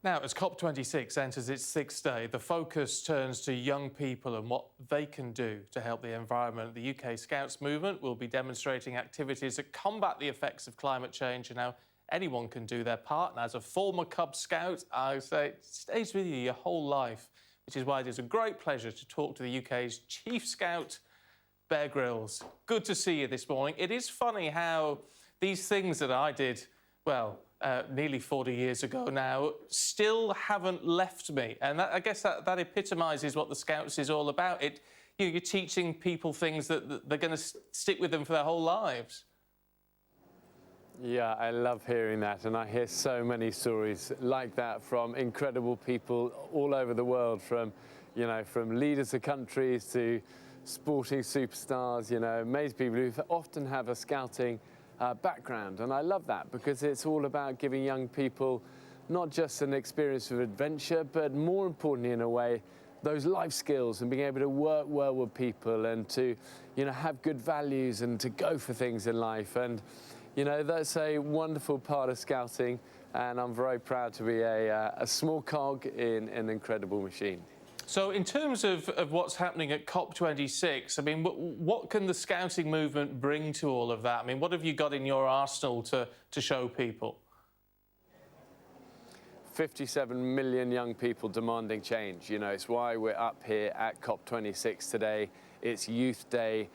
Now, as COP26 enters its sixth day, the focus turns to young people and what they can do to help the environment. The UK Scouts movement will be demonstrating activities that combat the effects of climate change and how anyone can do their part. And as a former Cub Scout, I say it stays with you your whole life, which is why it is a great pleasure to talk to the UK's Chief Scout, Bear Grylls. Good to see you this morning. It is funny how these things that I did, well, nearly 40 years ago now, still haven't left me. And I guess that epitomises what the Scouts is all about. You're teaching people things that they're going to stick with them for their whole lives. Yeah, I love hearing that, and I hear so many stories like that from incredible people all over the world, from leaders of countries to sporting superstars, amazing people who often have a scouting background. And I love that because it's all about giving young people not just an experience of adventure, but more importantly, in a way, those life skills and being able to work well with people and to, have good values and to go for things in life. And, that's a wonderful part of scouting, and I'm very proud to be a small cog in an incredible machine. So in terms of what's happening at COP26, I mean, what can the scouting movement bring to all of that? I mean, what have you got in your arsenal to show people? 57 million young people demanding change. It's why we're up here at COP26 today. It's Youth Day.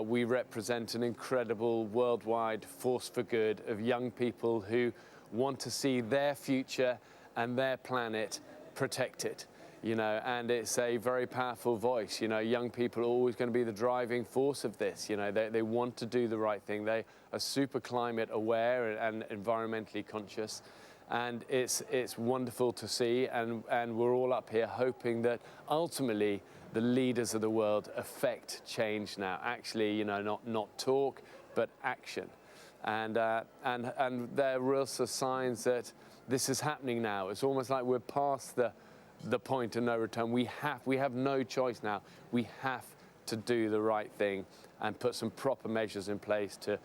We represent an incredible worldwide force for good of young people who want to see their future and their planet protected. And it's a very powerful voice. Young people are always going to be the driving force of this. They want to do the right thing. They are super climate aware and environmentally conscious. And it's wonderful to see. And we're all up here hoping that ultimately the leaders of the world affect change now. Actually, not talk, but action. And there are real signs that this is happening now. It's almost like we're past the point of no return. We have no choice now. We have to do the right thing and put some proper measures in place to,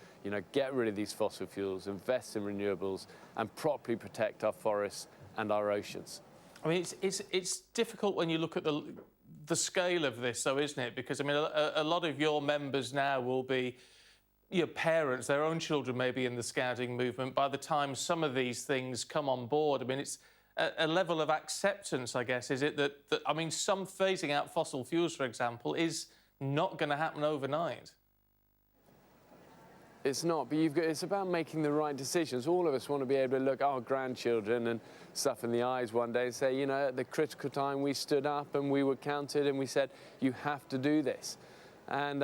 get rid of these fossil fuels, invest in renewables, and properly protect our forests and our oceans. I mean, it's difficult when you look at the scale of this, though, isn't it? Because I mean, a lot of your members now will be your parents, their own children may be in the scouting movement. By the time some of these things come on board, I mean, it's a level of acceptance, I guess, is it that I mean, some phasing out fossil fuels, for example, is not going to happen overnight. It's not, but it's about making the right decisions. All of us want to be able to look our grandchildren and stuff in the eyes one day and say, at the critical time we stood up and we were counted and we said, you have to do this. And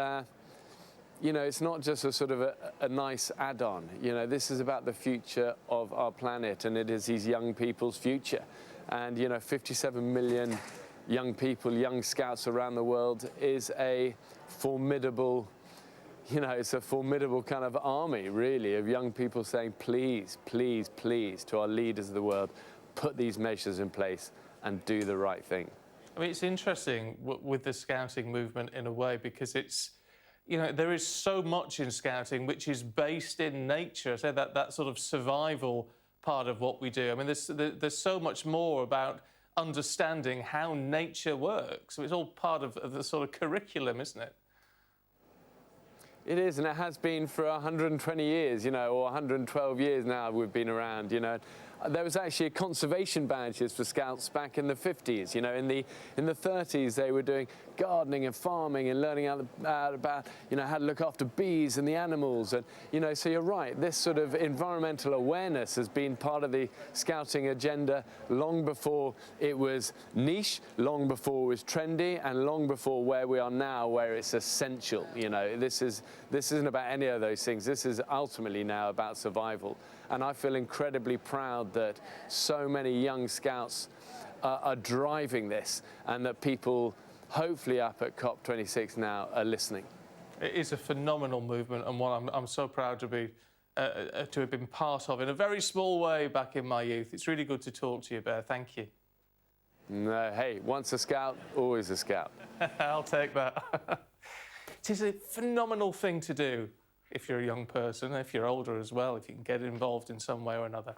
it's not just a sort of a nice add-on. This is about the future of our planet, and it is these young people's future. And, 57 million young people, young scouts around the world is a formidable, it's a formidable kind of army, really, of young people saying, please, please, please, to our leaders of the world, put these measures in place and do the right thing. I mean, it's interesting with the scouting movement in a way, because it's, there is so much in scouting which is based in nature. I say that sort of survival part of what we do. I mean, there's so much more about understanding how nature works. So it's all part of the sort of curriculum, isn't it? It is, and it has been for 120 years, or 112 years now we've been around, There was actually a conservation badges for Scouts back in the 50s, in the 30s they were doing gardening and farming and learning about, how to look after bees and the animals. And, so you're right, this sort of environmental awareness has been part of the Scouting agenda long before it was niche, long before it was trendy, and long before where we are now, where it's essential. This isn't about any of those things. This is ultimately now about survival. And I feel incredibly proud that so many young Scouts are driving this, and that people, hopefully up at COP26 now, are listening. It is a phenomenal movement, and one I'm so proud to have been part of in a very small way back in my youth. It's really good to talk to you, Bear. Thank you. No, hey, once a Scout, always a Scout. I'll take that. It is a phenomenal thing to do if you're a young person, if you're older as well, if you can get involved in some way or another.